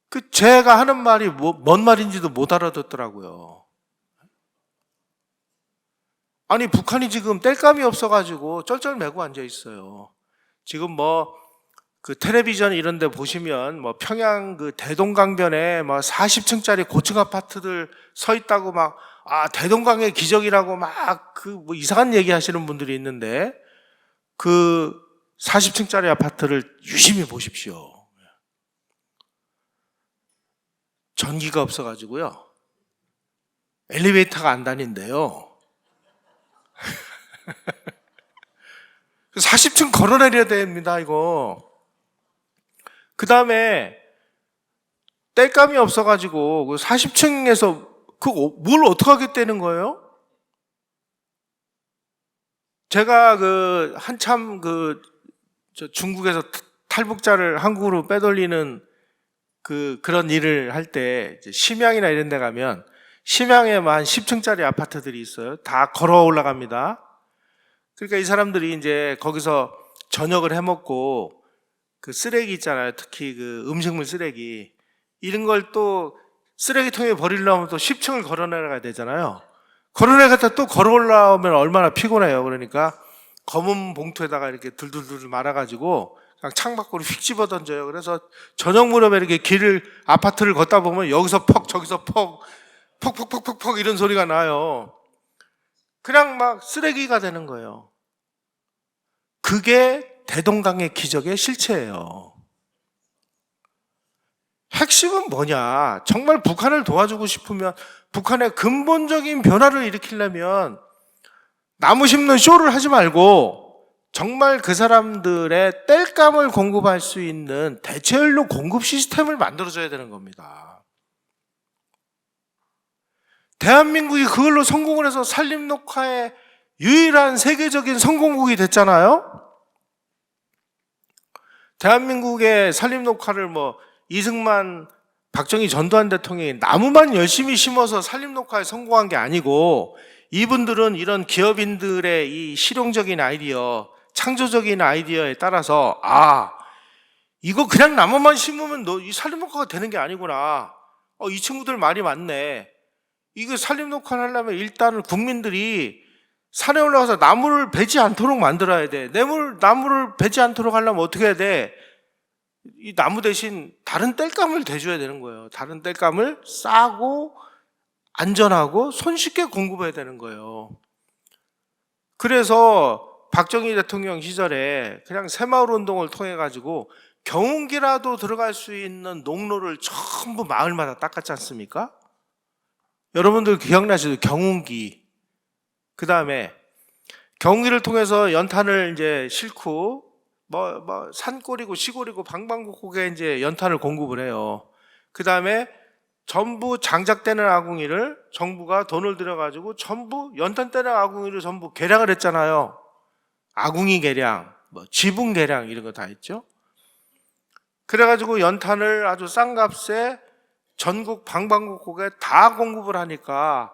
그 제가 하는 말이 뭔 말인지도 못 알아듣더라고요. 아니 북한이 지금 땔감이 없어가지고 쩔쩔매고 앉아 있어요. 지금 그 텔레비전 이런 데 보시면 평양 그 대동강변에 40층짜리 고층 아파트들 서 있다고 대동강의 기적이라고 이상한 얘기 하시는 분들이 있는데 그 40층짜리 아파트를 유심히 보십시오. 전기가 없어가지고요. 엘리베이터가 안 다닌대요. 40층 걸어 내려야 됩니다, 이거. 그 다음에 땔감이 없어가지고 40층에서 뭘 어떻게 하겠다는 거예요? 제가 한참 중국에서 탈북자를 한국으로 빼돌리는 그런 일을 할 때 심양이나 이런 데 가면 심양에만 한 10층짜리 아파트들이 있어요. 다 걸어 올라갑니다. 그러니까 이 사람들이 이제 거기서 저녁을 해 먹고 그 쓰레기 있잖아요. 특히 그 음식물 쓰레기. 이런 걸 또 쓰레기통에 버리려면 또 10층을 걸어 내려가야 되잖아요. 걸어 내려갔다 또 걸어 올라오면 얼마나 피곤해요. 그러니까 검은 봉투에다가 이렇게 둘둘둘 말아가지고 그냥 창밖으로 휙 집어 던져요. 그래서 저녁 무렵에 이렇게 아파트를 걷다 보면 여기서 퍽, 저기서 퍽, 퍽 이런 소리가 나요. 그냥 쓰레기가 되는 거예요. 그게 대동강의 기적의 실체예요. 핵심은 뭐냐? 정말 북한을 도와주고 싶으면, 북한의 근본적인 변화를 일으키려면 나무 심는 쇼를 하지 말고 정말 그 사람들의 땔감을 공급할 수 있는 대체연료 공급 시스템을 만들어줘야 되는 겁니다. 대한민국이 그걸로 성공을 해서 산림녹화의 유일한 세계적인 성공국이 됐잖아요. 대한민국의 산림녹화를 이승만, 박정희, 전두환 대통령이 나무만 열심히 심어서 산림녹화에 성공한 게 아니고, 이분들은 이런 기업인들의 이 실용적인 아이디어, 창조적인 아이디어에 따라서 이거 그냥 나무만 심으면 이 산림녹화가 되는 게 아니구나. 이 친구들 말이 맞네. 이거 산림녹화를 하려면 일단은 국민들이 산에 올라가서 나무를 베지 않도록 만들어야 돼. 나무를 베지 않도록 하려면 어떻게 해야 돼? 이 나무 대신 다른 땔감을 대줘야 되는 거예요. 다른 땔감을 싸고 안전하고 손쉽게 공급해야 되는 거예요. 그래서 박정희 대통령 시절에 그냥 새마을 운동을 통해 가지고 경운기라도 들어갈 수 있는 농로를 전부 마을마다 닦았지 않습니까? 여러분들 기억나시죠? 경운기. 그 다음에 경기를 통해서 연탄을 이제 싣고 산골이고 시골이고 방방곡곡에 이제 연탄을 공급을 해요. 그 다음에 전부 장작되는 아궁이를 정부가 돈을 들여가지고 전부 연탄 떼는 아궁이를 전부 개량을 했잖아요. 아궁이 개량, 지붕 개량 이런 거 다 했죠. 그래가지고 연탄을 아주 싼 값에 전국 방방곡곡에 다 공급을 하니까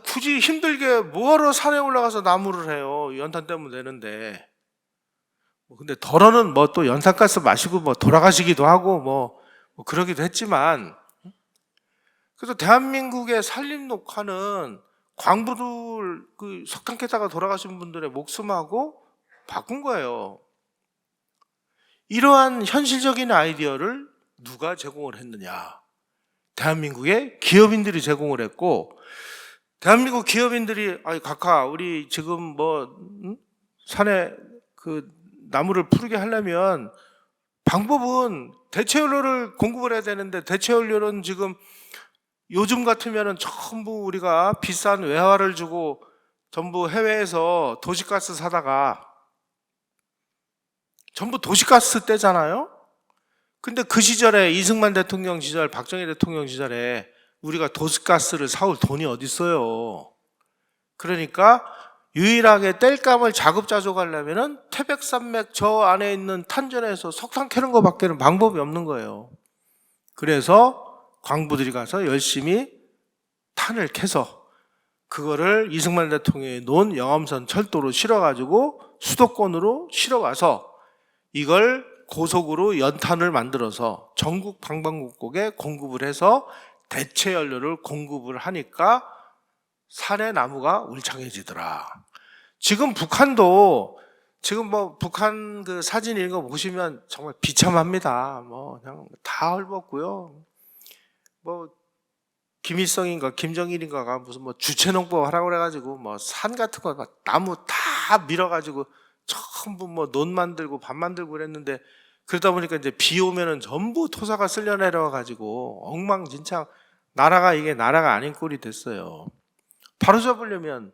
굳이 힘들게 뭐하러 산에 올라가서 나무를 해요. 연탄 떼면 되는데. 근데 덜어는 또 연탄가스 마시고 돌아가시기도 하고 그러기도 했지만, 그래서 대한민국의 산림 녹화는 광부들 석탄 캐다가 돌아가신 분들의 목숨하고 바꾼 거예요. 이러한 현실적인 아이디어를 누가 제공을 했느냐? 대한민국의 기업인들이 제공을 했고, 대한민국 기업인들이 각하 우리 지금 산에 나무를 푸르게 하려면 방법은 대체연료를 공급을 해야 되는데, 대체연료는 지금 요즘 같으면은 전부 우리가 비싼 외화를 주고 전부 해외에서 도시가스 사다가 전부 도시가스 떼잖아요. 근데 그 시절에 이승만 대통령 시절, 박정희 대통령 시절에 우리가 도시가스를 사올 돈이 어디 있어요. 그러니까 유일하게 땔감을 자급자족하려면은 태백산맥 저 안에 있는 탄전에서 석탄 캐는 것밖에는 방법이 없는 거예요. 그래서 광부들이 가서 열심히 탄을 캐서 그거를 이승만 대통령이 놓은 영암선 철도로 실어가지고 수도권으로 실어와서 이걸 고속으로 연탄을 만들어서 전국 방방곡곡에 공급을 해서 대체 연료를 공급을 하니까 산의 나무가 울창해지더라. 지금 북한도 북한 그 사진 이런 거 보시면 정말 비참합니다. 그냥 다 헐벗고요. 김일성인가 김정일인가가 무슨 주체농법 하라고 그래가지고 산 같은 거 나무 다 밀어가지고 전부 논 만들고 밥 만들고 그랬는데, 그러다 보니까 이제 비 오면은 전부 토사가 쓸려 내려가지고 엉망진창, 이게 나라가 아닌 꼴이 됐어요. 바로잡으려면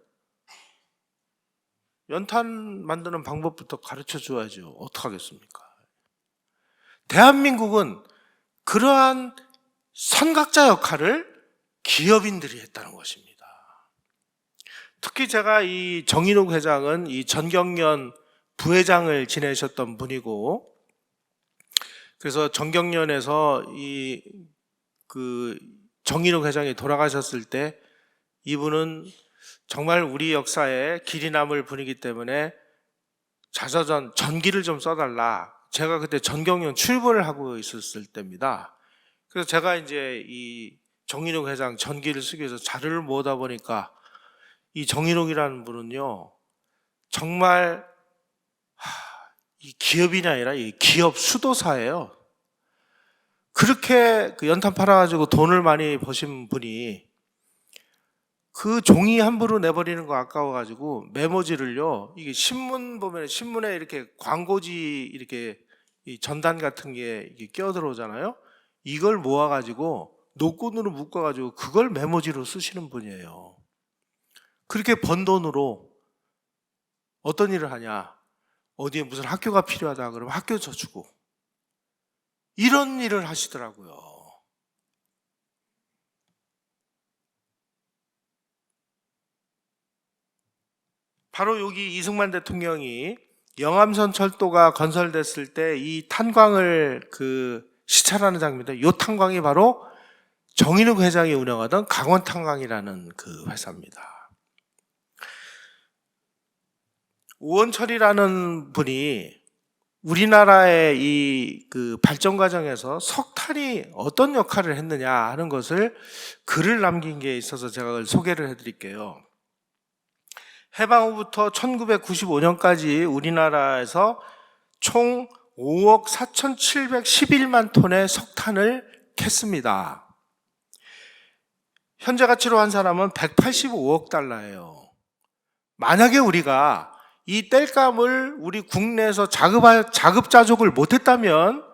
연탄 만드는 방법부터 가르쳐 줘야죠. 어떡하겠습니까? 대한민국은 그러한 선각자 역할을 기업인들이 했다는 것입니다. 특히 제가 이 정인욱 회장은 이 전경련 부회장을 지내셨던 분이고, 그래서 전경련에서 정인욱 회장이 돌아가셨을 때 이분은 정말 우리 역사에 길이 남을 분이기 때문에 자서전 전기를 좀 써달라. 제가 그때 전경련 출근을 하고 있었을 때입니다. 그래서 제가 이제 이 정인욱 회장 전기를 쓰기 위해서 자료를 모으다 보니까 이 정인욱이라는 분은요, 정말 이 기업인이 아니라 이 기업 수도사예요. 그렇게 연탄 팔아가지고 돈을 많이 버신 분이 그 종이 함부로 내버리는 거 아까워가지고 메모지를요, 이게 신문 보면 신문에 이렇게 광고지 이렇게 이 전단 같은 게 끼어들어오잖아요. 이걸 모아가지고 노끈으로 묶어가지고 그걸 메모지로 쓰시는 분이에요. 그렇게 번 돈으로 어떤 일을 하냐? 어디에 무슨 학교가 필요하다 그러면 학교 져주고 이런 일을 하시더라고요. 바로 여기 이승만 대통령이 영암선 철도가 건설됐을 때 이 탄광을 시찰하는 장면인데, 이 탄광이 바로 정인욱 회장이 운영하던 강원탄광이라는 그 회사입니다. 오원철이라는 분이 우리나라의 이 발전 과정에서 석탄이 어떤 역할을 했느냐 하는 것을 글을 남긴 게 있어서 제가 그걸 소개를 해드릴게요. 해방 후부터 1995년까지 우리나라에서 총 5억 4,711만 톤의 석탄을 캤습니다. 현재 가치로 한 사람은 185억 달러예요. 만약에 우리가 이 땔감을 우리 국내에서 자급자족을 못했다면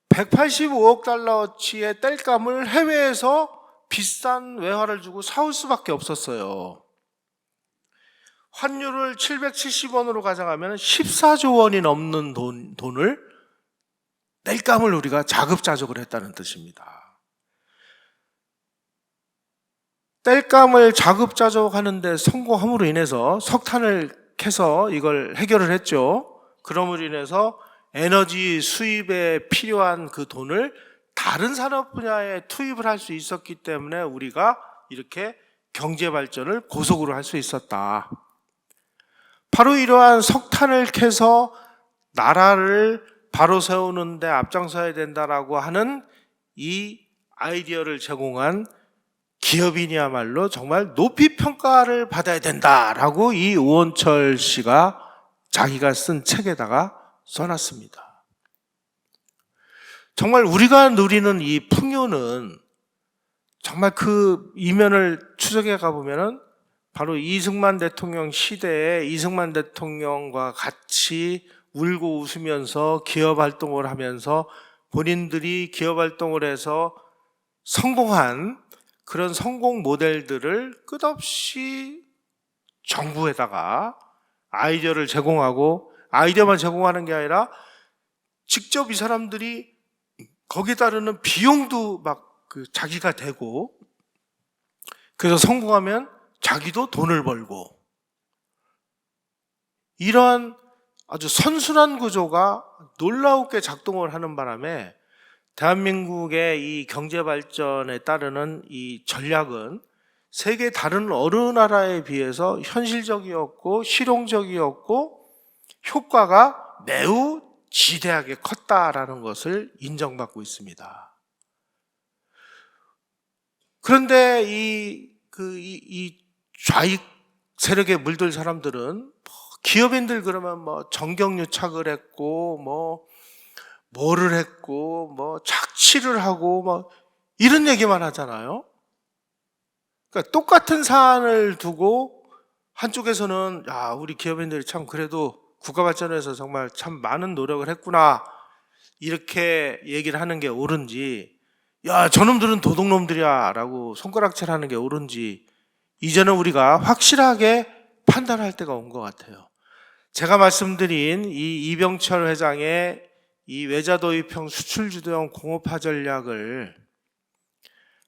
185억 달러어치의 땔감을 해외에서 비싼 외화를 주고 사올 수밖에 없었어요. 환율을 770원으로 가져가면 14조 원이 넘는 돈을 땔감을 우리가 자급자족을 했다는 뜻입니다. 땔감을 자급자족하는데 성공함으로 인해서 석탄을 캐서 이걸 해결을 했죠. 그럼으로 인해서 에너지 수입에 필요한 그 돈을 다른 산업 분야에 투입을 할 수 있었기 때문에 우리가 이렇게 경제 발전을 고속으로 할 수 있었다. 바로 이러한 석탄을 캐서 나라를 바로 세우는데 앞장서야 된다라고 하는 이 아이디어를 제공한 기업인이야말로 정말 높이 평가를 받아야 된다라고 이 우원철 씨가 자기가 쓴 책에다가 써놨습니다. 정말 우리가 누리는 이 풍요는 정말 그 이면을 추적해 가보면은 바로 이승만 대통령 시대에 이승만 대통령과 같이 울고 웃으면서 기업 활동을 하면서 본인들이 기업 활동을 해서 성공한 그런 성공 모델들을 끝없이 정부에다가 아이디어를 제공하고, 아이디어만 제공하는 게 아니라 직접 이 사람들이 거기에 따르는 비용도 막 자기가 되고, 그래서 성공하면 자기도 돈을 벌고, 이러한 아주 선순환 구조가 놀라우게 작동을 하는 바람에 대한민국의 이 경제 발전에 따르는 이 전략은 세계 다른 어느 나라에 비해서 현실적이었고 실용적이었고 효과가 매우 지대하게 컸다라는 것을 인정받고 있습니다. 그런데 이 좌익 세력에 물들 사람들은 기업인들 그러면 정경유착을 했고 뭐를 했고 착취를 하고 이런 얘기만 하잖아요. 그러니까 똑같은 사안을 두고 한쪽에서는 야, 우리 기업인들이 참 그래도 국가 발전에서 정말 참 많은 노력을 했구나 이렇게 얘기를 하는 게 옳은지, 야, 저놈들은 도둑놈들이야 라고 손가락질 하는 게 옳은지 이제는 우리가 확실하게 판단할 때가 온 것 같아요. 제가 말씀드린 이 이병철 회장의 이 외자도입형 수출주도형 공업화 전략을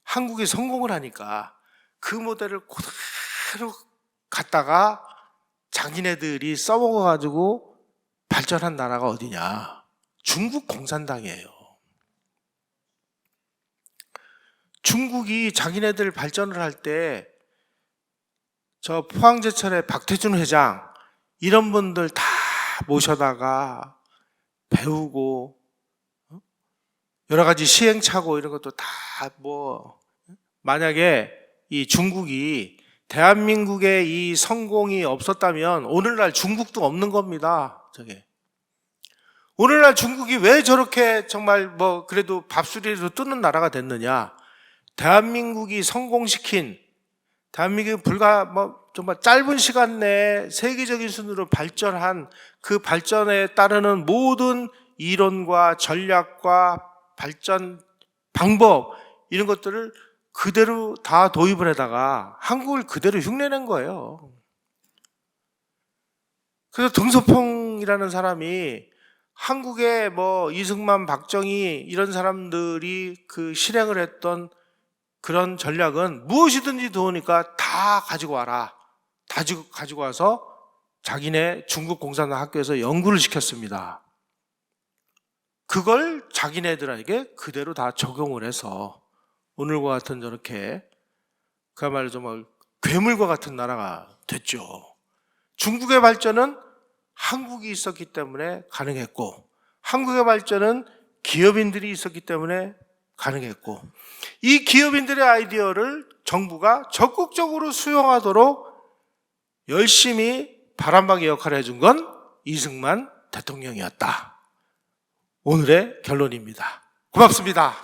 한국이 성공을 하니까 그 모델을 그대로 갖다가 자기네들이 써먹어가지고 발전한 나라가 어디냐? 중국 공산당이에요. 중국이 자기네들 발전을 할 때 저 포항제철의 박태준 회장 이런 분들 다 모셔다가 배우고 여러 가지 시행착오 이런 것도 다 만약에 이 중국이 대한민국의 이 성공이 없었다면 오늘날 중국도 없는 겁니다. 오늘날 중국이 왜 저렇게 정말 그래도 밥수리로 뜨는 나라가 됐느냐? 대한민국이 성공시킨, 대한민국이 불과 정말 짧은 시간 내에 세계적인 순으로 발전한 그 발전에 따르는 모든 이론과 전략과 발전 방법 이런 것들을 그대로 다 도입을 해다가 한국을 그대로 흉내낸 거예요. 그래서 등소평이라는 사람이 한국의 이승만, 박정희 이런 사람들이 그 실행을 했던 그런 전략은 무엇이든지 좋으니까 다 가지고 와라. 다 가지고 와서 자기네 중국 공산당 학교에서 연구를 시켰습니다. 그걸 자기네들에게 그대로 다 적용을 해서 오늘과 같은 저렇게 그야말로 정말 괴물과 같은 나라가 됐죠. 중국의 발전은 한국이 있었기 때문에 가능했고, 한국의 발전은 기업인들이 있었기 때문에 가능했고, 이 기업인들의 아이디어를 정부가 적극적으로 수용하도록 열심히 바람막이 역할을 해준 건 이승만 대통령이었다. 오늘의 결론입니다. 고맙습니다.